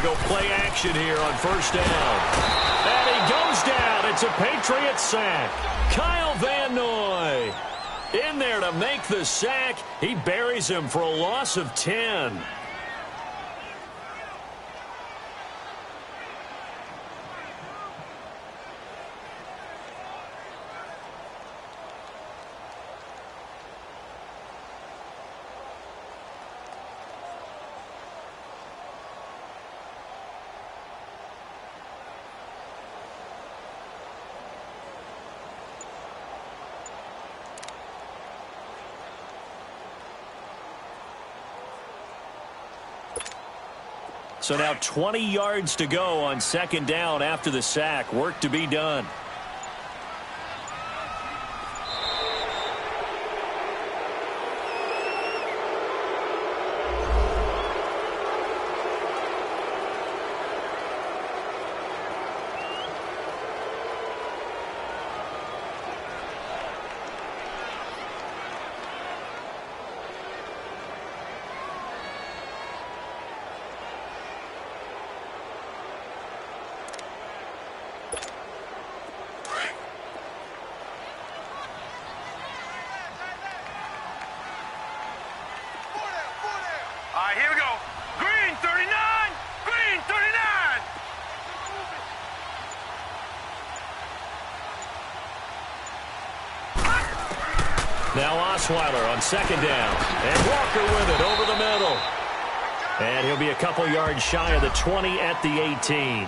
go play action here on first down. And he goes down. It's a Patriot sack. Kyle Van Noy in there to make the sack. He buries him for a loss of 10. So now 20 yards to go on second down after the sack. Work to be done. Here we go. Green 39. Green 39. Now Osweiler on second down. And Walker with it over the middle. And he'll be a couple yards shy of the 20 at the 18.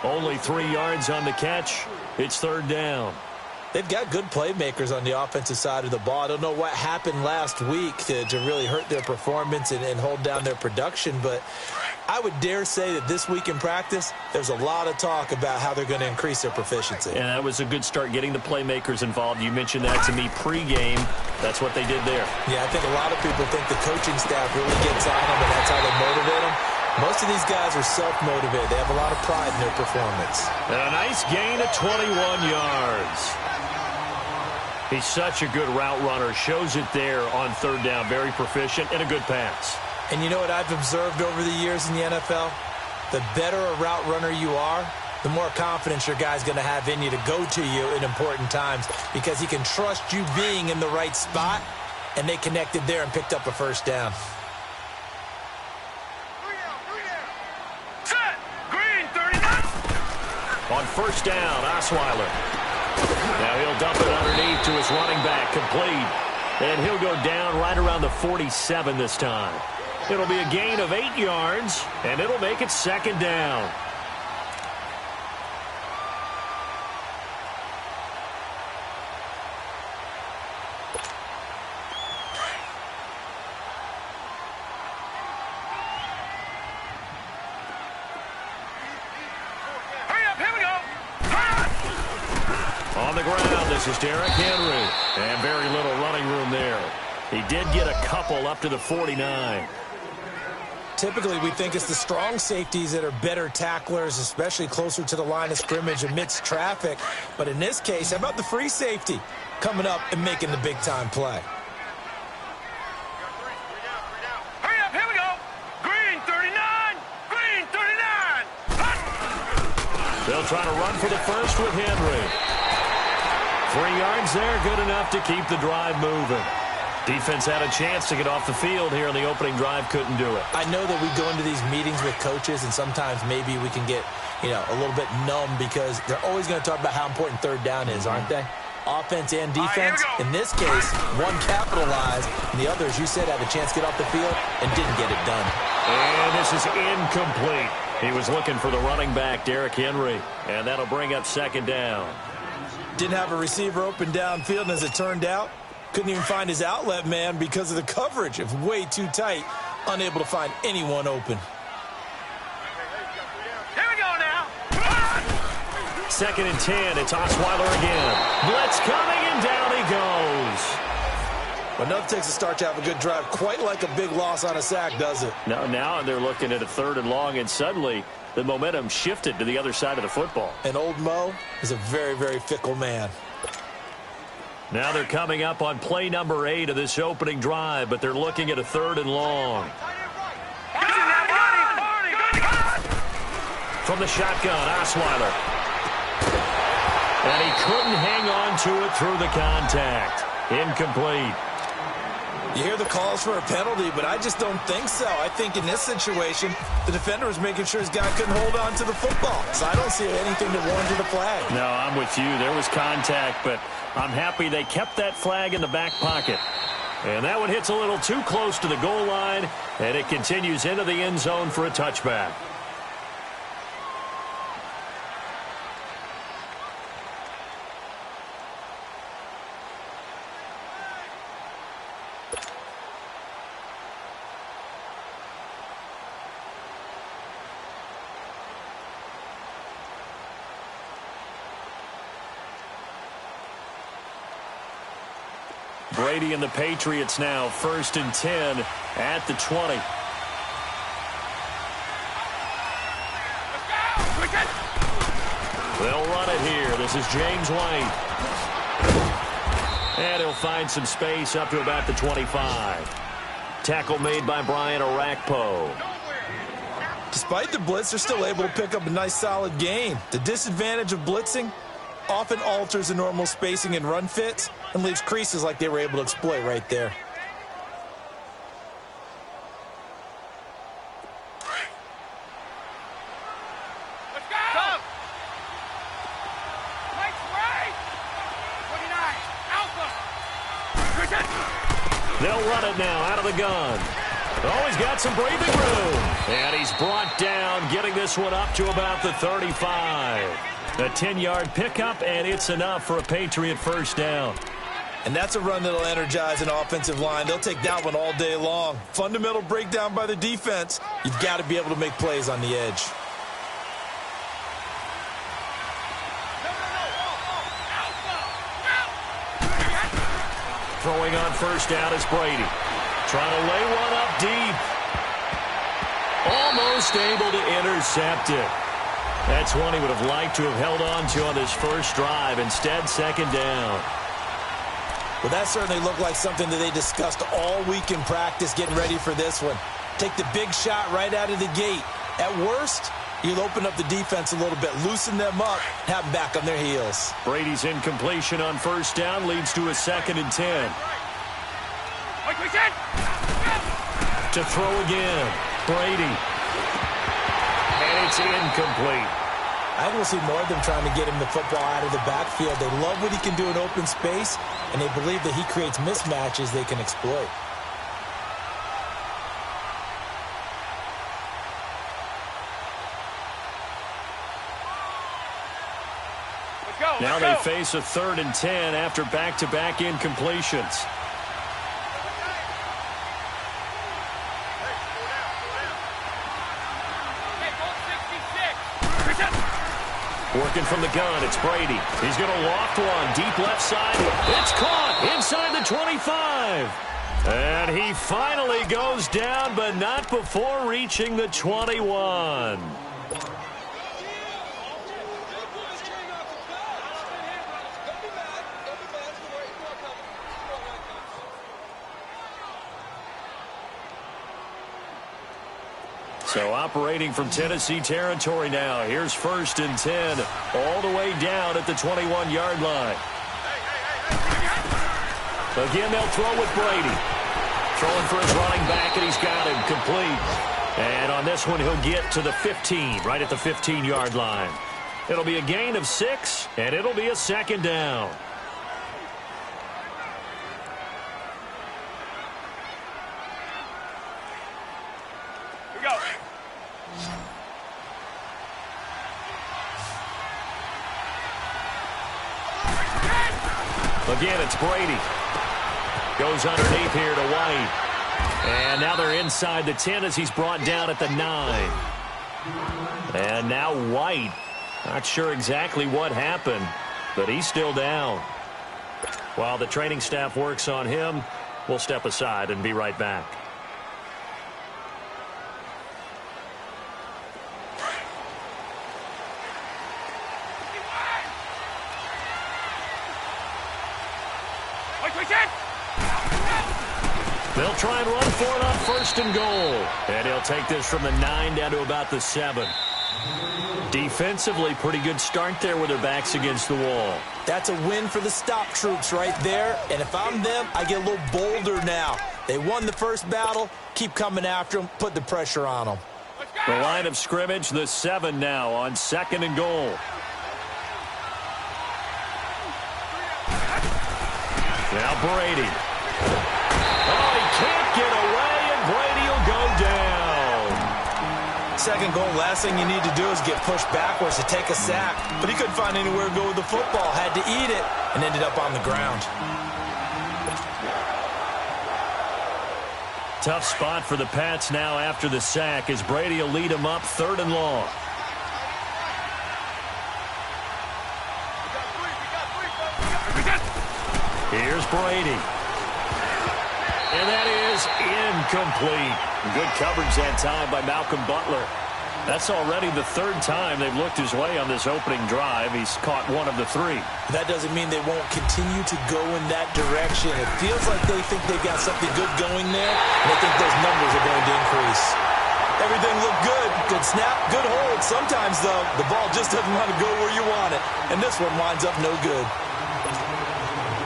Only 3 yards on the catch. It's third down. They've got good playmakers on the offensive side of the ball. I don't know what happened last week to really hurt their performance and hold down their production, but I would dare say that this week in practice, there's a lot of talk about how they're going to increase their proficiency. And that was a good start, getting the playmakers involved. You mentioned that to me pregame. That's what they did there. Yeah, I think a lot of people think the coaching staff really gets on them, and that's how they motivate them. Most of these guys are self-motivated. They have a lot of pride in their performance. And a nice gain of 21 yards. He's such a good route runner. Shows it there on third down. Very proficient and a good pass. And you know what I've observed over the years in the NFL? The better a route runner you are, the more confidence your guy's going to have in you to go to you in important times because he can trust you being in the right spot, and they connected there and picked up a first down. Set. Green 39. On first down, Osweiler. Now he'll dump it underneath to his running back, complete. And he'll go down right around the 47 this time. It'll be a gain of 8 yards, and it'll make it second down. Hurry up, here we go. On the ground, this is Derrick Henry. And very little running room there. He did get a couple up to the 49. Typically, we think it's the strong safeties that are better tacklers, especially closer to the line of scrimmage amidst traffic. But in this case, how about the free safety coming up and making the big-time play? Hurry up, here we go. Green 39. Green 39. They'll try to run for the first with Henry. 3 yards there, good enough to keep the drive moving. Defense had a chance to get off the field here in the opening drive, couldn't do it. I know that we go into these meetings with coaches, and sometimes maybe we can get, a little bit numb because they're always going to talk about how important third down is, aren't they? Offense and defense. In this case, one capitalized, and the other, as you said, had a chance to get off the field and didn't get it done. And this is incomplete. He was looking for the running back, Derrick Henry, and that'll bring up second down. Didn't have a receiver open downfield, and as it turned out, couldn't even find his outlet man because of the coverage. It was way too tight, unable to find anyone open. Here we go now. Second and 10, it's Osweiler again. Blitz coming, and down he goes. But nothing takes a start to have a good drive, quite like a big loss on a sack, does it? No, now they're looking at a third and long, and suddenly the momentum shifted to the other side of the football. And old Mo is a very, very fickle man. Now they're coming up on play number 8 of this opening drive, but they're looking at a third and long. from the shotgun, Osweiler. And he couldn't hang on to it through the contact. Incomplete. You hear the calls for a penalty, but I just don't think so. I think in this situation, the defender was making sure his guy couldn't hold on to the football. So I don't see anything to warrant a flag. No, I'm with you. There was contact, but I'm happy they kept that flag in the back pocket. And that one hits a little too close to the goal line, and it continues into the end zone for a touchback. Brady and the Patriots now 1st and 10 at the 20. They'll run it here. This is James White. And he'll find some space up to about the 25. Tackle made by Brian Orakpo. Despite the blitz, they're still able to pick up a nice solid gain. The disadvantage of blitzing often alters the normal spacing and run fits and leaves creases like they were able to exploit right there. Let's go! Mike's right! 29, Alpha! They'll run it now out of the gun. Oh, he's got some breathing room. And he's brought down, getting this one up to about the 35. A 10-yard pickup, and it's enough for a Patriot first down. And that's a run that'll energize an offensive line. They'll take that one all day long. Fundamental breakdown by the defense. You've got to be able to make plays on the edge. Throwing on first down is Brady. Trying to lay one up deep. Almost able to intercept it. That's one he would have liked to have held on to on this first drive. Instead, second down. Well, that certainly looked like something that they discussed all week in practice getting ready for this one. Take the big shot right out of the gate. At worst, you'll open up the defense a little bit, loosen them up, have them back on their heels. Brady's incompletion on first down leads to a 2nd and 10. To throw again, Brady. And it's incomplete. I think we'll see more of them trying to get him the football out of the backfield. They love what he can do in open space, and they believe that he creates mismatches they can exploit. Now they face a 3rd and 10 after back-to-back incompletions. Working from the gun, it's Brady. He's going to loft one, deep left side. It's caught inside the 25. And he finally goes down, but not before reaching the 21. So operating from Tennessee territory now. Here's 1st and 10 all the way down at the 21-yard line. Again, they'll throw with Brady. Throwing for his running back, and he's got him complete. And on this one, he'll get to the 15, right at the 15-yard line. It'll be a gain of 6, and it'll be a 2nd down. Again, it's Brady. Goes underneath here to White. And now they're inside the 10 as he's brought down at the 9. And now White. Not sure exactly what happened, but he's still down. While the training staff works on him, we'll step aside and be right back. They'll try and run for it on 1st and goal. And he'll take this from the 9 down to about the 7. Defensively, pretty good start there with their backs against the wall. That's a win for the stop troops right there. And if I'm them, I get a little bolder now. They won the first battle. Keep coming after them. Put the pressure on them. The line of scrimmage, the 7 now on 2nd and goal. Now Brady. Oh, he can't get away, and Brady will go down. 2nd goal, last thing you need to do is get pushed backwards to take a sack. But he couldn't find anywhere to go with the football. Had to eat it and ended up on the ground. Tough spot for the Pats now after the sack as Brady will lead them up 3rd and long. Here's Brady. And that is incomplete. Good coverage that time by Malcolm Butler. That's already the 3rd time they've looked his way on this opening drive. He's caught 1 of the 3. That doesn't mean they won't continue to go in that direction. It feels like they think they've got something good going there, and I think those numbers are going to increase. Everything looked good. Good snap, good hold. Sometimes, though, the ball just doesn't want to go where you want it, and this one winds up no good.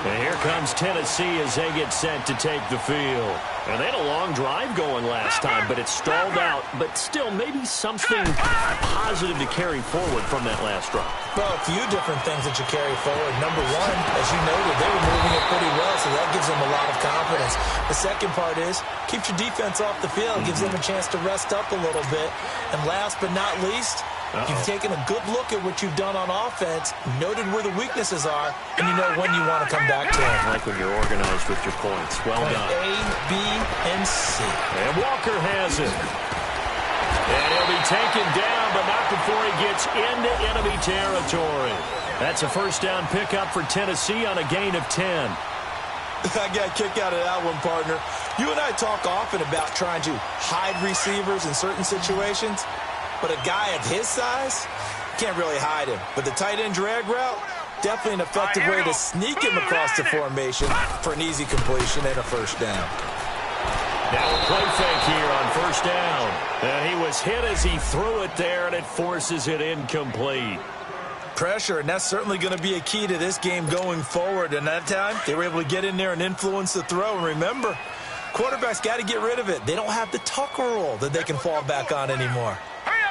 And here comes Tennessee as they get set to take the field. And they had a long drive going last time, but it stalled out. But still, maybe something positive to carry forward from that last drive. Well, a few different things that you carry forward. Number one, as you noted, they were moving it pretty well, so that gives them a lot of confidence. The second part is, keeps your defense off the field, gives them a chance to rest up a little bit. And last but not least, you've taken a good look at what you've done on offense, noted where the weaknesses are, and you know when you want to come back to it. I like when you're organized with your points. Well done. A, B, and C. And Walker has it. And he'll be taken down, but not before he gets into enemy territory. That's a first down pickup for Tennessee on a gain of 10. I got a kick out of that one, partner. You and I talk often about trying to hide receivers in certain situations. But a guy of his size, can't really hide him. But the tight end drag route, definitely an effective way to sneak him across the formation for an easy completion and a first down. Now a play fake here on first down. And he was hit as he threw it there, and it forces it incomplete. Pressure, and that's certainly going to be a key to this game going forward. And that time, they were able to get in there and influence the throw. And remember, quarterbacks got to get rid of it. They don't have the Tucker rule that they can fall back on anymore.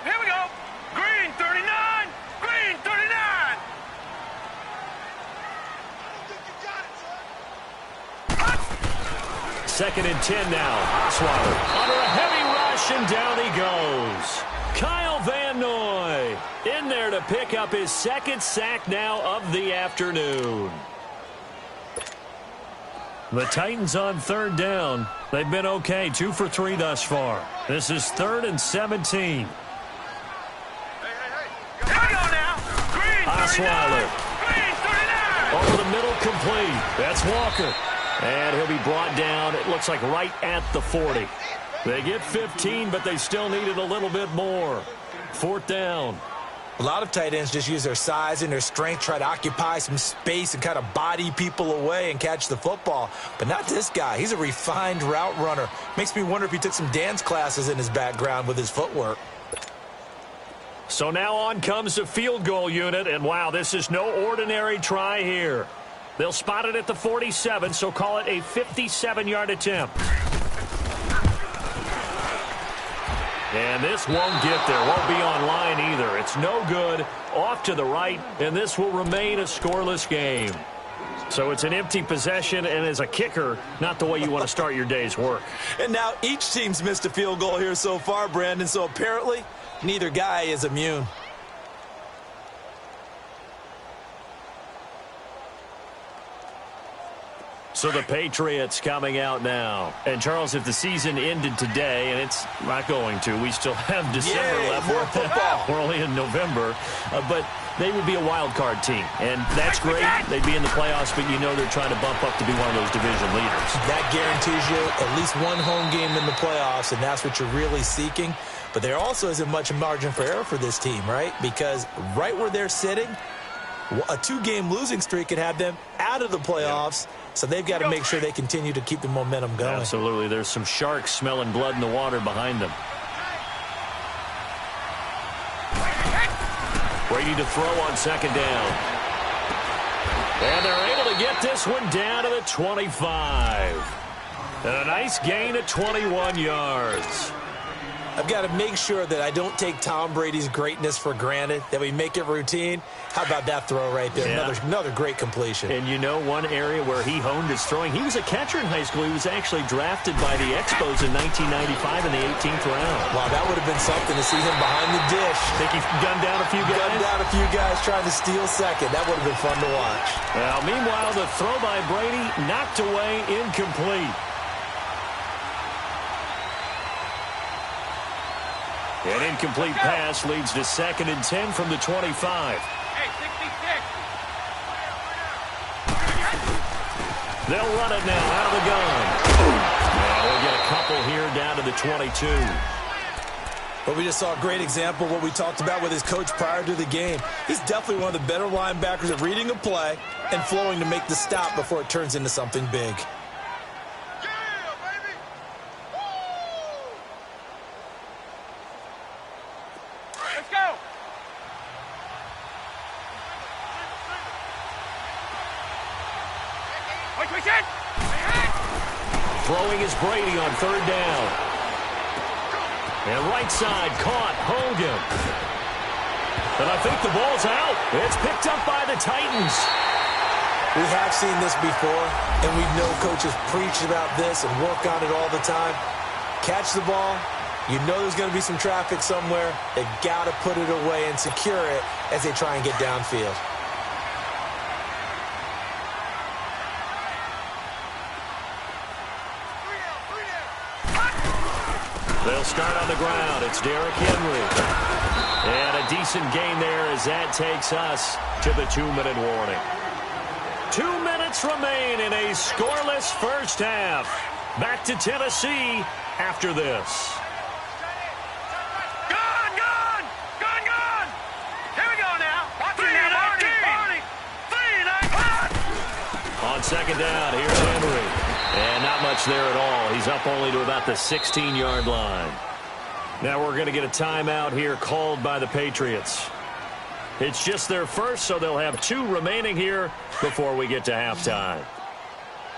Here we go. Green 39. Green 39. 2nd and 10 now. Osweiler under a heavy rush, and down he goes. Kyle Van Noy in there to pick up his 2nd sack now of the afternoon. The Titans on 3rd down. They've been okay, 2 for 3 thus far. This is 3rd and 17. Osweiler. Over the middle, complete. That's Walker. And he'll be brought down, it looks like right at the 40. They get 15, but they still needed a little bit more. 4th down. A lot of tight ends just use their size and their strength, try to occupy some space and kind of body people away and catch the football. But not this guy. He's a refined route runner. Makes me wonder if he took some dance classes in his background with his footwork. So now on comes the field goal unit, and wow, this is no ordinary try here. They'll spot it at the 47, so call it a 57-yard attempt. And this won't get there, won't be on line either. It's no good, off to the right, and this will remain a scoreless game. So it's an empty possession, and as a kicker, not the way you want to start your day's work. And now each team's missed a field goal here so far, Brandon, so apparently neither guy is immune. So the Patriots coming out now. And, Charles, if the season ended today, and it's not going to, we still have December left. More football. We're only in November. But they would be a wild card team. And that's great. They'd be in the playoffs, but you know they're trying to bump up to be one of those division leaders. That guarantees you at least one home game in the playoffs, and that's what you're really seeking. But there also isn't much margin for error for this team, right? Because right where they're sitting, a 2-game losing streak could have them out of the playoffs. So they've got to make sure they continue to keep the momentum going. Absolutely. There's some sharks smelling blood in the water behind them. Brady to throw on second down. And they're able to get this one down to the 25. And a nice gain of 21 yards. I've got to make sure that I don't take Tom Brady's greatness for granted, that we make it routine. How about that throw right there? Yeah. Another great completion. And you know one area where he honed his throwing? He was a catcher in high school. He was actually drafted by the Expos in 1995 in the 18th round. Wow, that would have been something to see him behind the dish. Think he gunned down a few guys? Gunned down a few guys trying to steal second. That would have been fun to watch. Well, meanwhile, the throw by Brady knocked away, incomplete. An incomplete pass leads to 2nd and 10 from the 25. Hey, 66. They'll run it now out of the gun. Now we'll get a couple here down to the 22. But we just saw a great example of what we talked about with his coach prior to the game. He's definitely one of the better linebackers at reading a play and flowing to make the stop before it turns into something big. Throwing is Brady on 3rd down. And right side caught Hogan. And I think the ball's out. It's picked up by the Titans. We have seen this before, and we know coaches preach about this and work on it all the time. Catch the ball. You know there's going to be some traffic somewhere. They got to put it away and secure it as they try and get downfield. They'll start on the ground. It's Derrick Henry. And a decent gain there as that takes us to the 2-minute warning. 2 minutes remain in a scoreless first half. Back to Tennessee after this. Gone! Here we go now. Barney. 3-9. On second down, here's Henry. And not much there at all. He's up only to about the 16-yard line. Now we're going to get a timeout here called by the Patriots. It's just their first, so they'll have 2 remaining here before we get to halftime.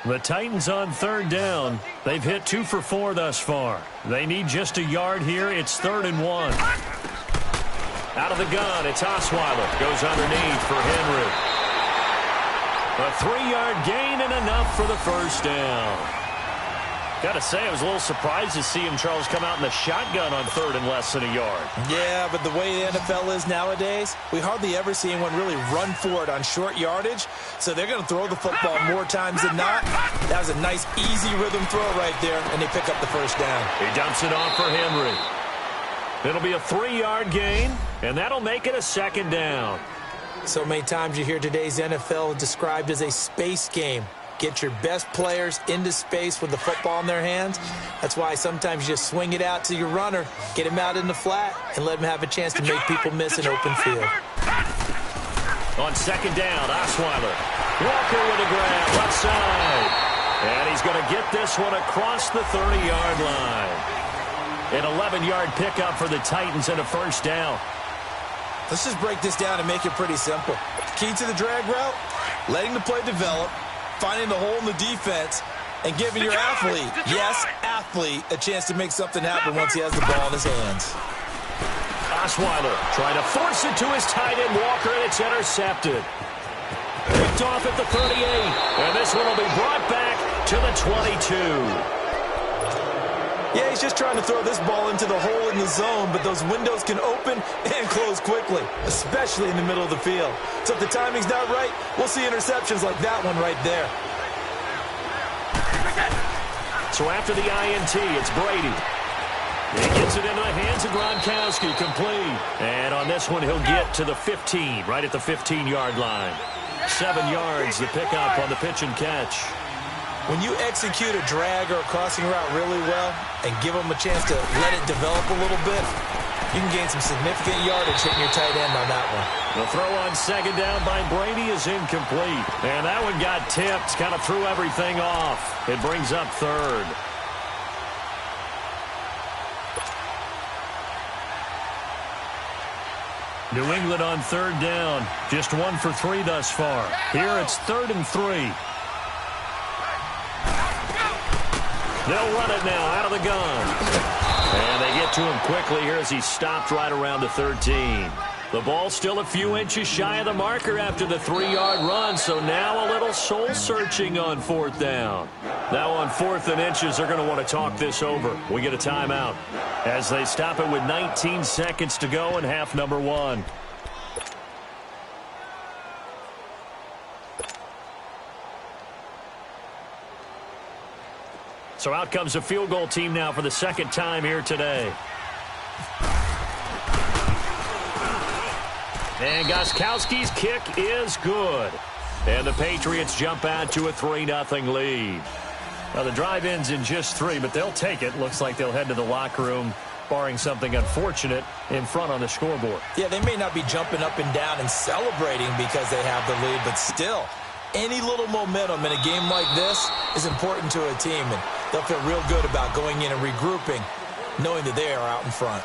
The Titans on 3rd down. They've hit 2 for 4 thus far. They need just a yard here. It's 3rd and 1. Out of the gun, it's Osweiler. Goes underneath for Henry. A 3-yard gain and enough for the first down. Got to say, I was a little surprised to see him, Charles, come out in the shotgun on 3rd and less than a yard. Yeah, but the way the NFL is nowadays, we hardly ever see anyone really run for it on short yardage. So they're going to throw the football more times than not. That was a nice, easy rhythm throw right there, and they pick up the first down. He dumps it off for Henry. It'll be a 3-yard gain, and that'll make it a 2nd down. So many times you hear today's NFL described as a space game. Get your best players into space with the football in their hands. That's why sometimes you just swing it out to your runner, get him out in the flat, and let him have a chance to make people miss an open field. On second down, Osweiler. Walker with a grab, left side. And he's going to get this one across the 30-yard line. An 11-yard pickup for the Titans and a first down. Let's just break this down and make it pretty simple. Key to the drag route, letting the play develop, finding the hole in the defense, and giving your athlete, yes, athlete, a chance to make something happen once he has the ball in his hands. Osweiler trying to force it to his tight end, Walker, and it's intercepted. Picked off at the 38, and this one will be brought back to the 22. Yeah, he's just trying to throw this ball into the hole in the zone, but those windows can open and close quickly, especially in the middle of the field. So if the timing's not right, we'll see interceptions like that one right there. So after the INT, it's Brady. He gets it into the hands of Gronkowski, complete. And on this one, he'll get to the 15, right at the 15-yard line. 7 yards, the pickup on the pitch and catch. When you execute a drag or a crossing route really well and give them a chance to let it develop a little bit, you can gain some significant yardage hitting your tight end on that one. The throw on second down by Brady is incomplete. And that one got tipped, kind of threw everything off. It brings up 3rd. New England on third down. Just 1 for 3 thus far. Here it's 3rd and 3. They'll run it now out of the gun. And they get to him quickly here as he stopped right around the 13. The ball still a few inches shy of the marker after the 3-yard run, so now a little soul-searching on 4th down. Now on 4th and inches, they're going to want to talk this over. We get a timeout as they stop it with 19 seconds to go in half number 1. So out comes the field goal team now for the second time here today. And Gostkowski's kick is good. And the Patriots jump out to a 3-0 lead. Now the drive ends in just 3, but they'll take it. Looks like they'll head to the locker room, barring something unfortunate, in front on the scoreboard. Yeah, they may not be jumping up and down and celebrating because they have the lead, but still, any little momentum in a game like this is important to a team, and they'll feel real good about going in and regrouping, knowing that they are out in front.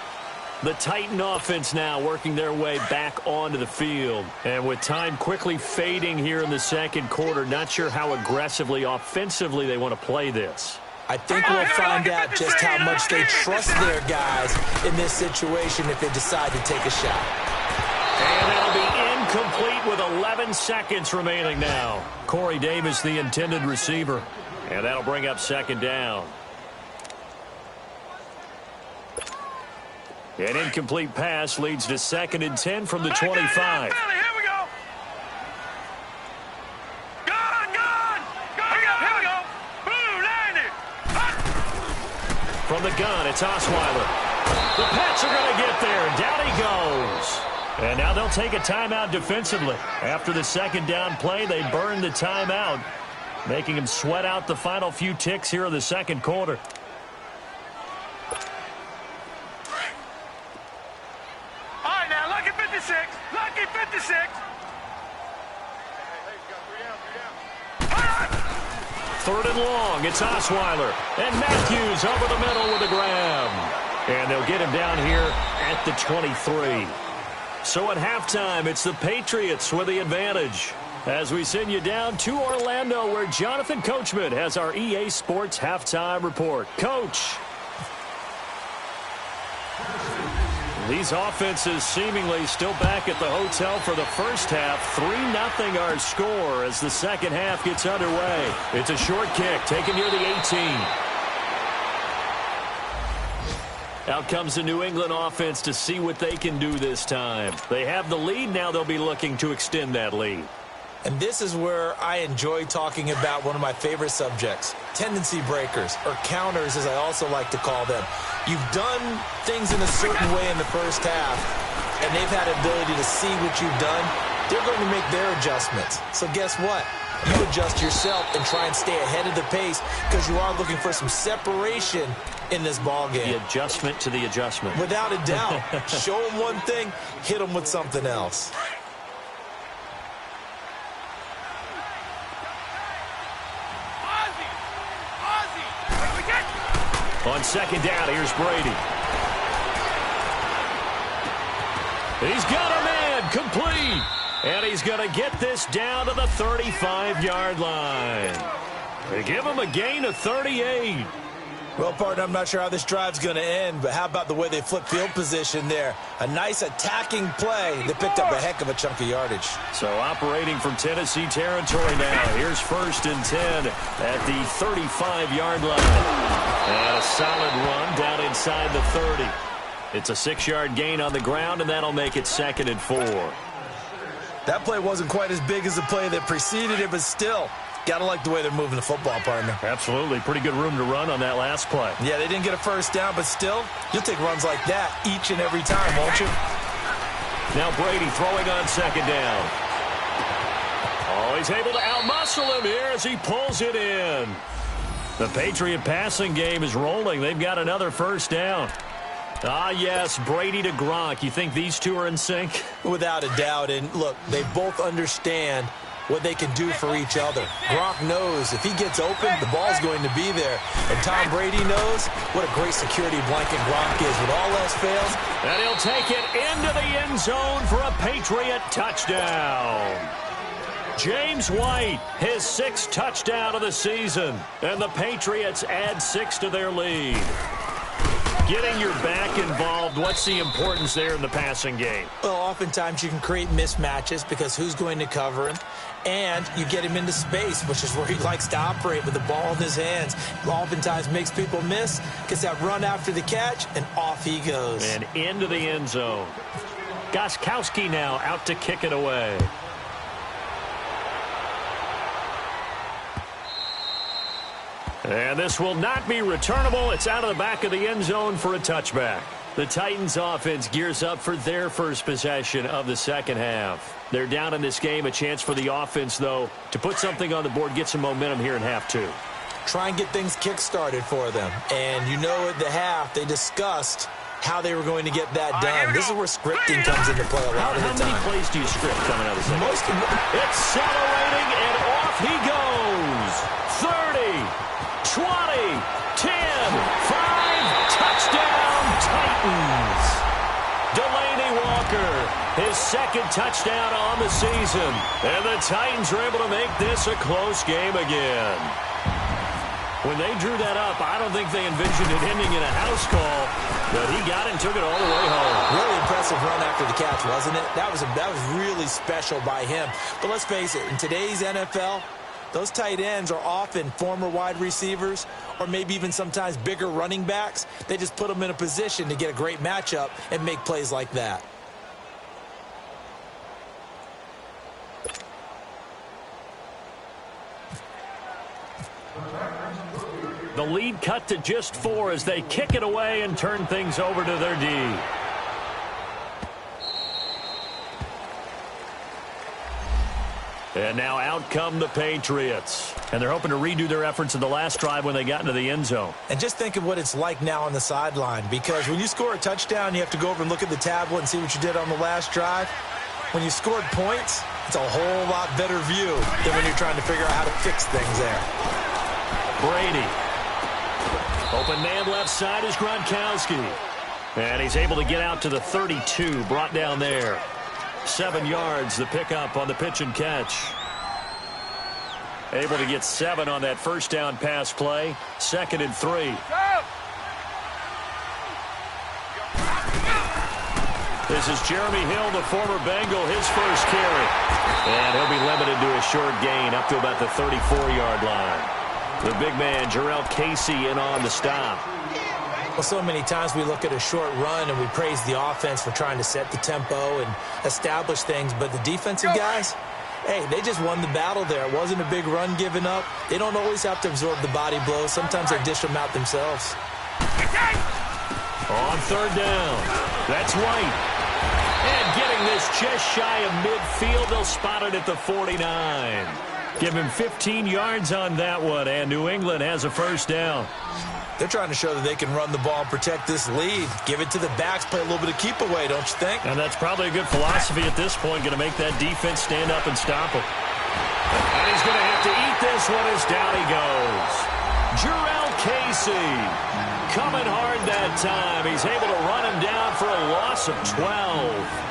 The Titan offense now working their way back onto the field. And with time quickly fading here in the second quarter, not sure how aggressively, offensively they want to play this. I think we'll find out just how much they trust their guys in this situation if they decide to take a shot. And it'll be incomplete with 11 seconds remaining now. Corey Davis, the intended receiver. And that'll bring up 2nd down. An incomplete pass leads to 2nd and 10 from the 25. Here we go. Gone. Here we go. Blue, landed. From the gun, it's Osweiler. The Pats are going to get there, and down he goes. And now they'll take a timeout defensively. After the 2nd down play, they burn the timeout, making them sweat out the final few ticks here in the second quarter. Lucky 56. 3rd and long. It's Osweiler. And Matthews over the middle with a grab. And they'll get him down here at the 23. So at halftime, it's the Patriots with the advantage. As we send you down to Orlando, where Jonathan Coachman has our EA Sports halftime report. Coach. These offenses seemingly still back at the hotel for the first half. 3-0 our score as the second half gets underway. It's a short kick taken near the 18. Out comes the New England offense to see what they can do this time. They have the lead. Now they'll be looking to extend that lead. And this is where I enjoy talking about one of my favorite subjects, tendency breakers, or counters as I also like to call them. You've done things in a certain way in the first half, and they've had the ability to see what you've done. They're going to make their adjustments. So guess what? You adjust yourself and try and stay ahead of the pace because you are looking for some separation in this ball game. The adjustment to the adjustment. Without a doubt. Show them one thing, hit them with something else. On 2nd down, here's Brady. He's got a man complete. And he's going to get this down to the 35-yard line. They give him a gain of 38. Well, partner, I'm not sure how this drive's going to end, but how about the way they flip field position there? A nice attacking play that picked up a heck of a chunk of yardage. So operating from Tennessee territory now. Here's 1st and 10 at the 35-yard line. And a solid run down inside the 30. It's a 6-yard gain on the ground, and that'll make it 2nd and 4. That play wasn't quite as big as the play that preceded it, but still, got to like the way they're moving the football, partner. Absolutely. Pretty good room to run on that last play. Yeah, they didn't get a first down, but still, you'll take runs like that each and every time, won't you? Now Brady throwing on 2nd down. Oh, he's able to outmuscle him here as he pulls it in. The Patriot passing game is rolling. They've got another first down. Ah, yes, Brady to Gronk. You think these two are in sync? Without a doubt. And look, they both understand what they can do for each other. Gronk knows if he gets open, the ball's going to be there. And Tom Brady knows what a great security blanket Gronk is. When all else fails. And he'll take it into the end zone for a Patriot touchdown. James White, his 6th touchdown of the season. And the Patriots add 6 to their lead. Getting your back involved, what's the importance there in the passing game? Well, oftentimes you can create mismatches because who's going to cover him? And you get him into space, which is where he likes to operate with the ball in his hands. Oftentimes makes people miss, gets that run after the catch, and off he goes. And into the end zone. Gostkowski now out to kick it away. And this will not be returnable. It's out of the back of the end zone for a touchback. The Titans offense gears up for their first possession of the second half. They're down in this game. A chance for the offense, though, to put something on the board, get some momentum here in half 2. Try and get things kick-started for them. And you know at the half they discussed how they were going to get that done. This is where scripting comes into play a lot of the time. How many plays do you script coming out of the second? Accelerating, and off he goes. 30. 20, 10, 5, touchdown, Titans. Delaney Walker, his 2nd touchdown on the season. And the Titans are able to make this a close game again. When they drew that up, I don't think they envisioned it ending in a house call, but he got it and took it all the way home. Really impressive run after the catch, wasn't it? That was really special by him. But let's face it, in today's NFL, those tight ends are often former wide receivers or maybe even sometimes bigger running backs. They just put them in a position to get a great matchup and make plays like that. The lead cut to just 4 as they kick it away and turn things over to their D. And now out come the Patriots. And they're hoping to redo their efforts in the last drive when they got into the end zone. And just think of what it's like now on the sideline, because when you score a touchdown, you have to go over and look at the tablet and see what you did on the last drive. When you scored points, it's a whole lot better view than when you're trying to figure out how to fix things there. Brady. Open man left side is Gronkowski. And he's able to get out to the 32, brought down there. 7 yards, the pickup on the pitch and catch. Able to get 7 on that first down pass play. 2nd and 3. This is Jeremy Hill, the former Bengal, his first carry. And he'll be limited to a short gain up to about the 34-yard line. The big man, Jarrell Casey, in on the stop. Well, so many times we look at a short run and we praise the offense for trying to set the tempo and establish things. But the defensive guys, hey, they just won the battle there. It wasn't a big run given up. They don't always have to absorb the body blows. Sometimes they dish them out themselves. On 3rd down, that's White. And getting this just shy of midfield, they'll spot it at the 49. Give him 15 yards on that one, and New England has a first down. They're trying to show that they can run the ball and protect this lead. Give it to the backs, play a little bit of keep away, don't you think? And that's probably a good philosophy at this point, going to make that defense stand up and stop him. And he's going to have to eat this one as down he goes. Jarrell Casey coming hard that time. He's able to run him down for a loss of 12.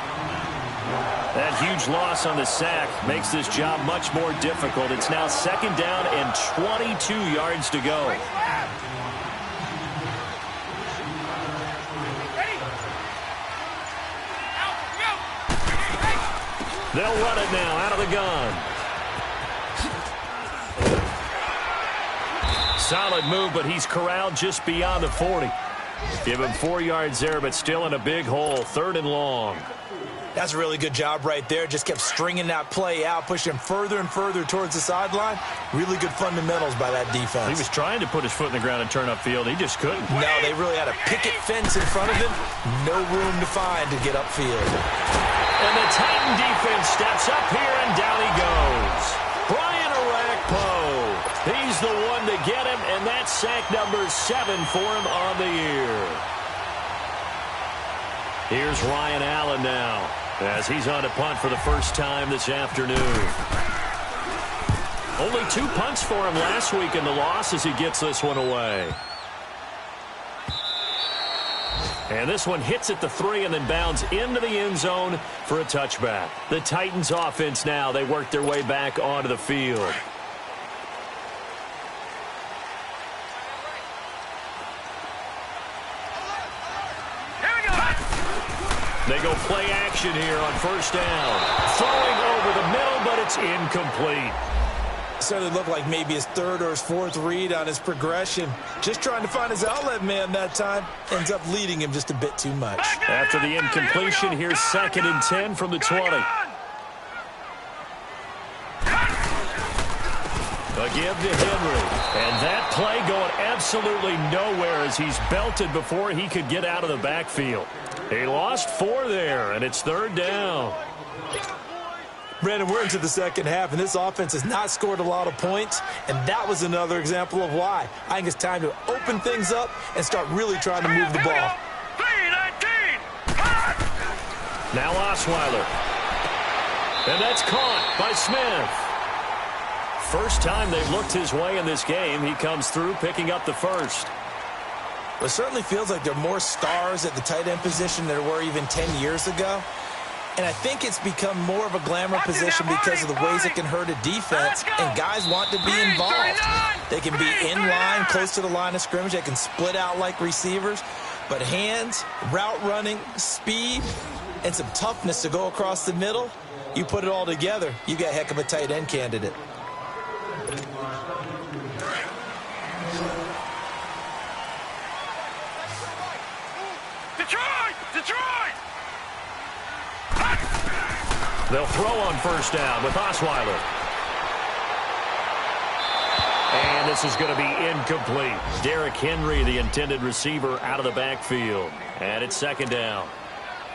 That huge loss on the sack makes this job much more difficult. It's now 2nd down and 22 yards to go. They'll run it now out of the gun. Solid move, but he's corralled just beyond the 40. Give him 4 yards there, but still in a big hole. 3rd and long. That's a really good job right there. Just kept stringing that play out, pushing him further and further towards the sideline. Really good fundamentals by that defense. He was trying to put his foot in the ground and turn upfield. He just couldn't. No, they really had a picket fence in front of him. No room to find to get upfield. And the Titan defense steps up here, and down he goes. Brian Orakpo. He's the one to get him, and that's sack number 7 for him on the year. Here's Ryan Allen now, as he's on to punt for the first time this afternoon. Only 2 punts for him last week in the loss as he gets this one away. And this one hits at the 3 and then bounds into the end zone for a touchback. The Titans offense now, they work their way back onto the field. They go play action here on first down. Throwing over the middle, but it's incomplete. Certainly looked like maybe his 3rd or his 4th read on his progression. Just trying to find his outlet man that time. Ends up leading him just a bit too much. After the incompletion, here's 2nd and 10 from the 20. A give to Henry. And that play going absolutely nowhere as he's belted before he could get out of the backfield. He lost 4 there, and it's 3rd down. Brandon, we're into the second half, and this offense has not scored a lot of points, and that was another example of why. I think it's time to open things up and start really trying to move the ball. 3-19. Now Osweiler. And that's caught by Smith. First time they've looked his way in this game. He comes through picking up the first. It certainly feels like there are more stars at the tight end position than there were even 10 years ago. And I think it's become more of a glamour position because of the ways it can hurt a defense, and guys want to be involved. They can be in line, close to the line of scrimmage. They can split out like receivers. But hands, route running, speed, and some toughness to go across the middle, you put it all together, you got a heck of a tight end candidate. Detroit! They'll throw on first down with Osweiler. And this is going to be incomplete. Derrick Henry, the intended receiver, out of the backfield. And it's 2nd down.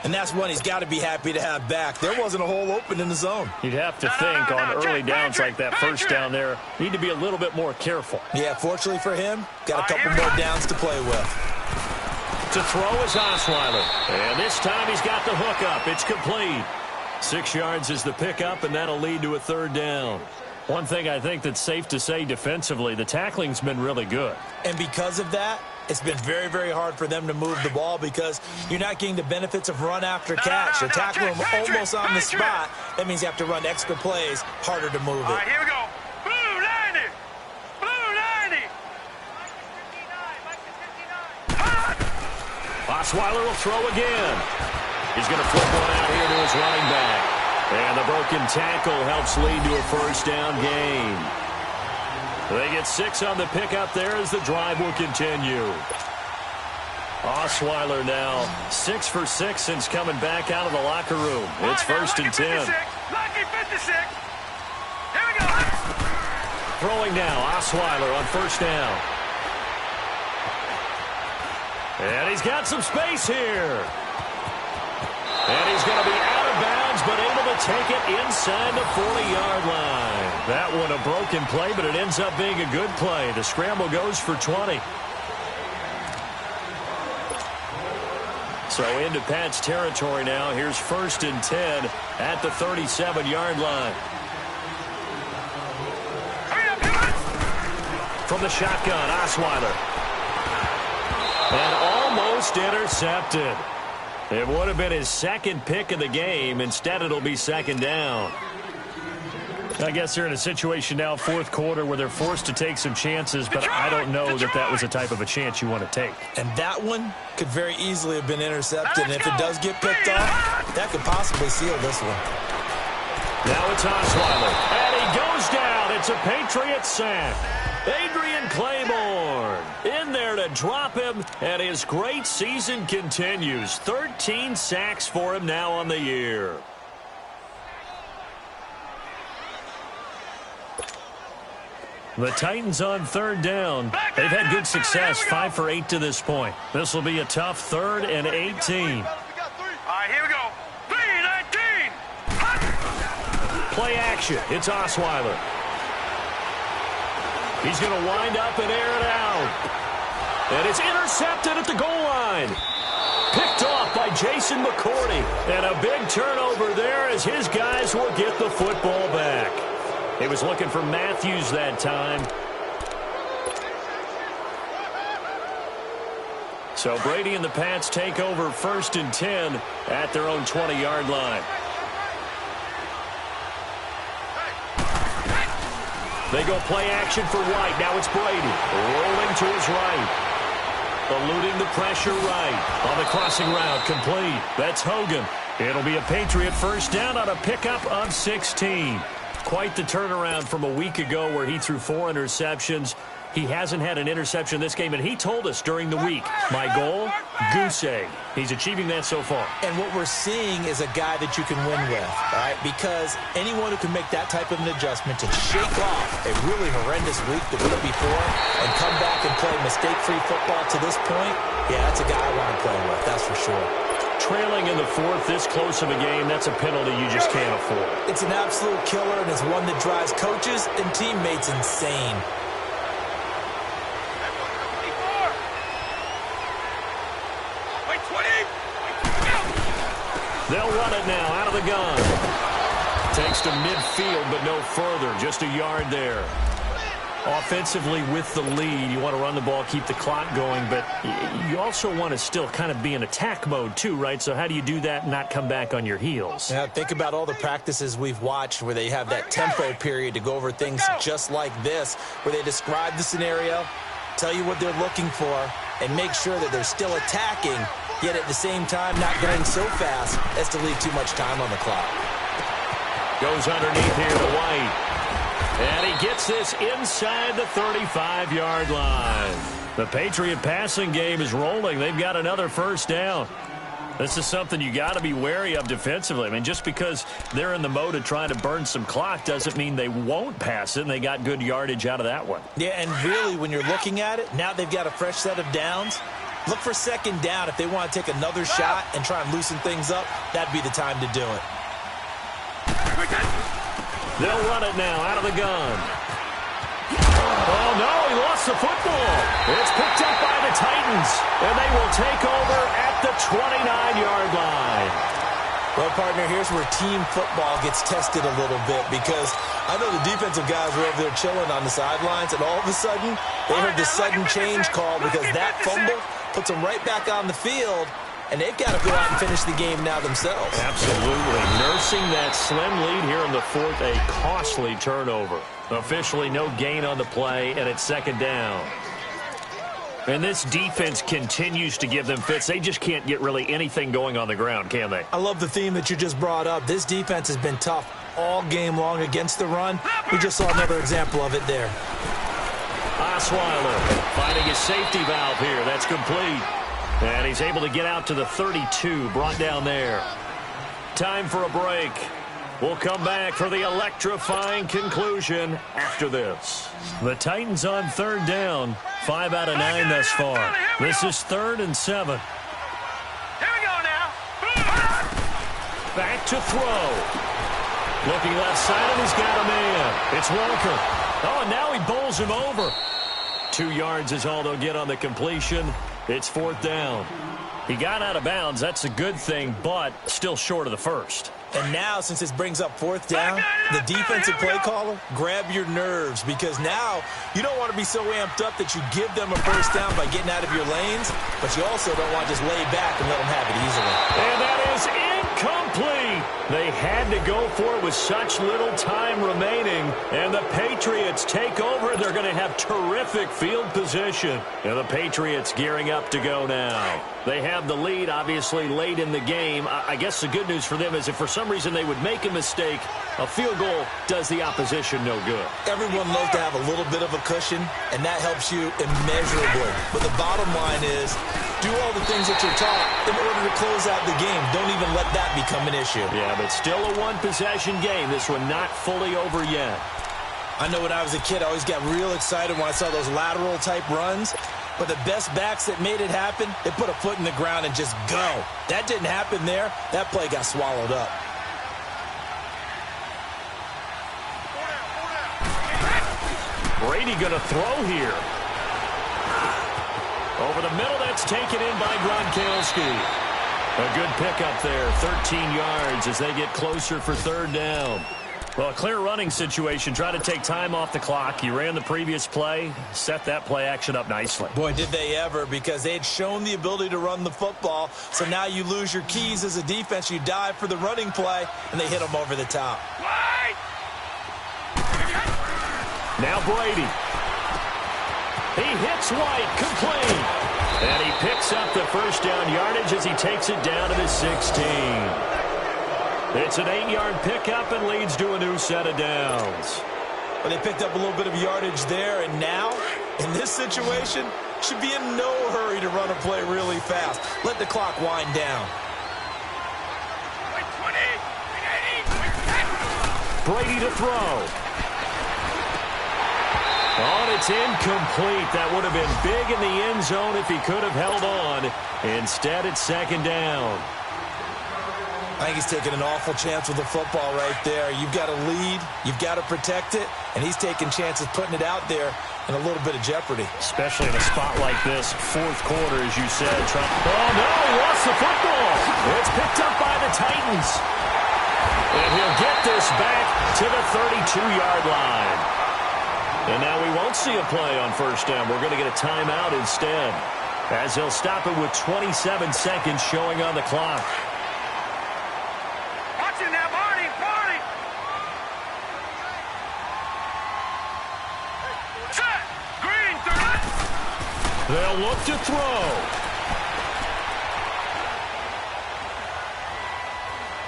And that's one he's got to be happy to have back. There wasn't a hole open in the zone. You'd have to think on early downs like that first down there, need to be a little bit more careful. Yeah, fortunately for him, got a couple more downs to play with. To throw is Osweiler. And this time he's got the hook up. It's complete. 6 yards is the pickup, and that'll lead to a 3rd down. One thing I think that's safe to say defensively, the tackling's been really good. And because of that, it's been very, very hard for them to move the ball because you're not getting the benefits of run after catch. You're tackling them almost on the spot. That means you have to run extra plays, harder to move it. All right, here we go. Blue 90. Blue 90. Osweiler will throw again. He's going to flip one out here to his running back. And the broken tackle helps lead to a first down gain. They get 6 on the pickup there as the drive will continue. Osweiler now 6 for 6 since coming back out of the locker room. It's 1st and 10. Lucky 56. Here we go. Throwing now, Osweiler on first down. And he's got some space here. And he's going to be out of bounds, but able to take it inside the 40-yard line. That one a broken play, but it ends up being a good play. The scramble goes for 20. So into Pat's territory now. Here's 1st and 10 at the 37-yard line. From the shotgun, Osweiler. And almost intercepted. It would have been his 2nd pick of the game. Instead, it'll be 2nd down. I guess they're in a situation now, 4th quarter, where they're forced to take some chances, but I don't know that that was the type of a chance you want to take. And that one could very easily have been intercepted. And if it does get picked off, that could possibly seal this one. Now it's Osweiler. And he goes down. It's a Patriot sack. Adrian Claiborne in there to drop him, and his great season continues. 13 sacks for him now on the year. The Titans on 3rd down. They've had good success, 5 for 8 to this point. This will be a tough 3rd and 18. All right, here we go. 3-19. Play action. It's Osweiler. He's going to wind up and air it out. And it's intercepted at the goal line. Picked off by Jason McCourty. And a big turnover there as his guys will get the football back. He was looking for Matthews that time. So Brady and the Pats take over 1st and 10 at their own 20-yard line. They go play action for White. Now it's Brady rolling to his right. Eluding the pressure right. On the crossing route, complete. That's Hogan. It'll be a Patriot 1st down on a pickup of 16. Quite the turnaround from a week ago where he threw 4 interceptions. He hasn't had an interception this game, and he told us during the week, my goal, goose egg. He's achieving that so far. And what we're seeing is a guy that you can win with, all right? Because anyone who can make that type of an adjustment to shake off a really horrendous week the week before and come back and play mistake-free football to this point, yeah, that's a guy I want to play with, that's for sure. Trailing in the 4th, this close of a game, that's a penalty you just can't afford. It's an absolute killer, and it's one that drives coaches and teammates insane. They'll run it now out of the gun. Takes to midfield, but no further. Just a yard there. Offensively with the lead, you want to run the ball, keep the clock going, but you also want to still kind of be in attack mode too, right? So how do you do that and not come back on your heels? Yeah, think about all the practices we've watched where they have that tempo period to go over things just like this, where they describe the scenario, tell you what they're looking for, and make sure that they're still attacking, yet at the same time not going so fast as to leave too much time on the clock. Goes underneath here to White. And he gets this inside the 35-yard line. The Patriot passing game is rolling. They've got another 1st down. This is something you got to be wary of defensively. I mean, just because they're in the mode of trying to burn some clock doesn't mean they won't pass it, and they got good yardage out of that one. Yeah, and really, when you're looking at it, now they've got a fresh set of downs. Look for 2nd down. If they want to take another shot and try and loosen things up, that'd be the time to do it. They'll run it now out of the gun. Oh, no, he lost the football. It's picked up by the Titans, and they will take over at the 29-yard line. Well, partner, here's where team football gets tested a little bit because I know the defensive guys were over there chilling on the sidelines, and all of a sudden they heard the sudden change call because that fumble puts them right back on the field, and they've got to go out and finish the game now themselves. Absolutely. Nursing that slim lead here in the 4th, a costly turnover. Officially no gain on the play, and it's 2nd down. And this defense continues to give them fits. They just can't get really anything going on the ground, can they? I love the theme that you just brought up. This defense has been tough all game long against the run. We just saw another example of it there. Osweiler finding his safety valve here. That's complete. And he's able to get out to the 32, brought down there. Time for a break. We'll come back for the electrifying conclusion after this. The Titans on 3rd down. 5 out of 9 thus far. This is 3rd and 7. Here we go now. Back to throw. Looking left side, and he's got a man. It's Walker. Oh, and now he bowls him over. 2 yards is all they'll get on the completion. It's 4th down. He got out of bounds. That's a good thing, but still short of the 1st. And now, since this brings up 4th down, the defensive play caller, grab your nerves because now you don't want to be so amped up that you give them a 1st down by getting out of your lanes, but you also don't want to just lay back and let them have it easily. And that is incomplete. They had to go for it with such little time remaining, and the Patriots take over. They're going to have terrific field position. And the Patriots gearing up to go now. They have the lead, obviously, late in the game. I guess the good news for them is if for some reason they would make a mistake, a field goal does the opposition no good. Everyone loves to have a little bit of a cushion, and that helps you immeasurably. But the bottom line is do all the things that you're taught in order to close out the game. Don't even let that become an issue. Yeah, but still a one-possession game. This one not fully over yet. I know when I was a kid, I always got real excited when I saw those lateral-type runs. But the best backs that made it happen, they put a foot in the ground and just go. That didn't happen there. That play got swallowed up. Brady going to throw here. Over the middle, that's taken in by Gronkowski. A good pickup there, 13 yards as they get closer for 3rd down. Well, a clear running situation. Try to take time off the clock. He ran the previous play, set that play action up nicely. Boy, did they ever, because they had shown the ability to run the football. So now you lose your keys as a defense. You dive for the running play, and they hit them over the top. Now Brady. He hits White, complete. And he picks up the first down yardage as he takes it down to the 16. It's an 8-yard pickup and leads to a new set of downs. Well, they picked up a little bit of yardage there, and now, in this situation, should be in no hurry to run a play really fast. Let the clock wind down. Brady to throw. Oh, and it's incomplete. That would have been big in the end zone if he could have held on. Instead, it's second down. I think he's taking an awful chance with the football right there. You've got to lead, you've got to protect it, and he's taking chances putting it out there in a little bit of jeopardy. Especially in a spot like this, fourth quarter, as you said. Oh, no, he lost the football. It's picked up by the Titans. And he'll get this back to the 32-yard line. And now we won't see a play on first down. We're going to get a timeout instead, as he'll stop it with 27 seconds showing on the clock. They'll look to throw.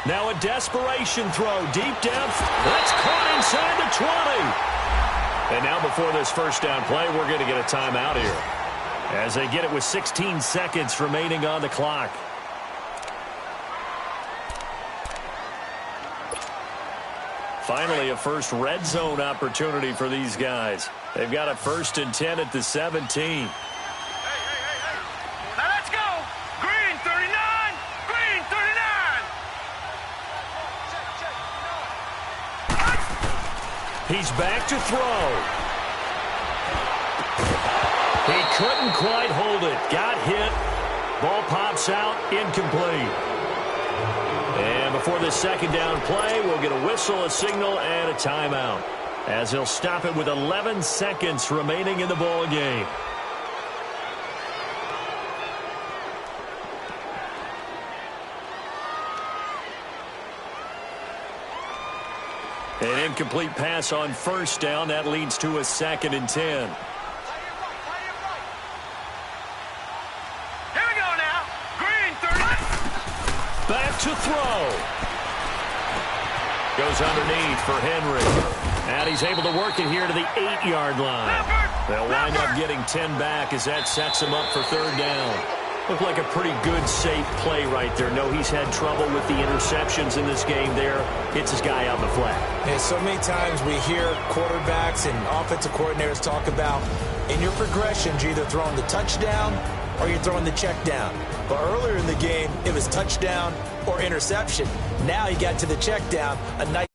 Now a desperation throw deep down. That's caught inside the 20. And now before this first down play, we're going to get a timeout here, as they get it with 16 seconds remaining on the clock. Finally, a first red zone opportunity for these guys. They've got a 1st and 10 at the 17. He's back to throw. He couldn't quite hold it. Got hit. Ball pops out. Incomplete. And before this second down play, we'll get a whistle, a signal, and a timeout, as he'll stop it with 11 seconds remaining in the ball game. An incomplete pass on first down. That leads to a 2nd and 10. Here we go now. Green 30. Back to throw. Goes underneath for Henry. And he's able to work it here to the 8-yard line. They'll wind up getting 10 back as that sets him up for third down. Looked like a pretty good, safe play right there. No, he's had trouble with the interceptions in this game there. Hits his guy out in the flat. Yeah, so many times we hear quarterbacks and offensive coordinators talk about, in your progressions, you're either throwing the touchdown or you're throwing the check down. But earlier in the game, it was touchdown or interception. Now he got to the check down. A nice